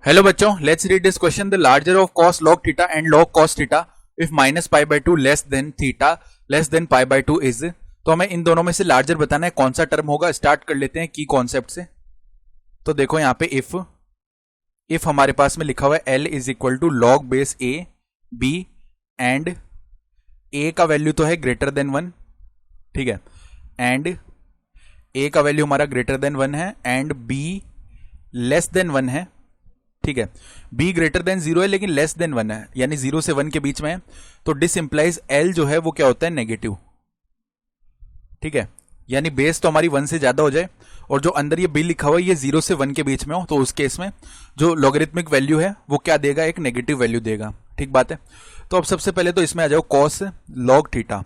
Hello बच्चों, let's read this question. The larger of cos log theta and log cos theta if minus pi by two less than theta less than pi by two is. तो हमें इन दोनों में से larger बताना है, कौन सा टर्म होगा। स्टार्ट कर लेते हैं की कॉन्सेप्ट से। तो देखो यहाँ पे इफ हमारे पास में लिखा हुआ है l is equal to log base a b and a का वैल्यू तो है ग्रेटर देन 1, ठीक है, एंड a का वैल्यू हमारा ग्रेटर देन 1 है एंड b लेस देन 1 है, ठीक है। b ग्रेटर देन 0 है लेकिन लेस देन 1 है, यानी 0 से 1 के बीच में है। तो डिस इंप्लाइज l जो है वो क्या होता है, नेगेटिव, ठीक है। यानी बेस तो हमारी 1 से ज्यादा हो जाए और जो अंदर ये b लिखा हुआ है ये 0 से 1 के बीच में हो, तो उस केस में जो लॉगरिथमिक वैल्यू है वो क्या देगा, एक नेगेटिव वैल्यू देगा, ठीक बात है। तो अब सबसे पहले तो इसमें आ जाओ cos log थीटा,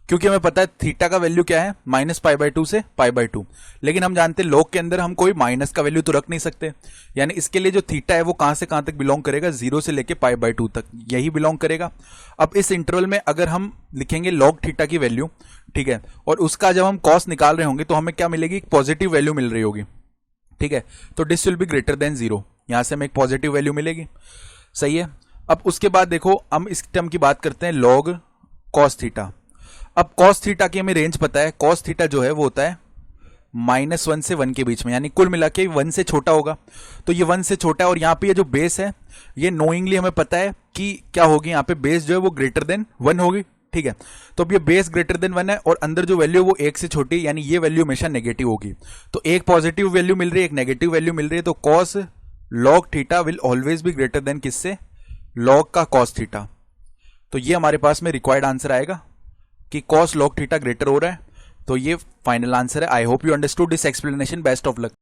क्योंकि हमें पता है थीटा का वैल्यू क्या है, माइनस पाई बाई टू से पाई बाई टू, लेकिन हम जानते हैं लॉग के अंदर हम कोई माइनस का वैल्यू तो रख नहीं सकते, यानी इसके लिए जो थीटा है वो कहां से कहां तक बिलोंग करेगा, 0 से लेके पाई बाई टू तक यही बिलोंग करेगा। अब इस इंटरवल में अगर हम लिखेंगे लॉग थीटा की वैल्यू, ठीक है, और उसका जब हम कॉस निकाल रहे होंगे तो हमें क्या मिलेगी, एक पॉजिटिव वैल्यू मिल रही होगी, ठीक है। तो this will be greater than 0, यहां से हमें एक पॉजिटिव वैल्यू मिलेगी, सही है। अब उसके बाद देखो हम इस टर्म की बात करते हैं, लॉग कॉस थीटा। अब cos थीटा की हमें रेंज पता है, cos थीटा जो है वो होता है -1 से 1 के बीच में, यानी कुल मिला के 1 से छोटा होगा। तो ये 1 से छोटा है और यहाँ पे ये जो बेस है ये नोइंगली हमें पता है कि क्या होगी, यहाँ पे बेस जो है वो ग्रेटर देन 1 होगी, ठीक है। तो अब ये बेस ग्रेटर देन 1 है और अंदर जो वैल्यू है वो 1 से छोटी है, यानी ये वैल्यू हमेशा नेगेटिव होगी। तो एक पॉजिटिव वैल्यू मिल रही है, एक नेगेटिव वैल्यू मिल रही है, तो cos log theta will always be greater than किससे, log का cos थीटा। तो ये हमारे पास में रिक्वायर्ड आंसर आएगा कि cos log थीटा ग्रेटर हो रहा है। तो ये फाइनल आंसर है। I hope you understood this explanation. Best of luck.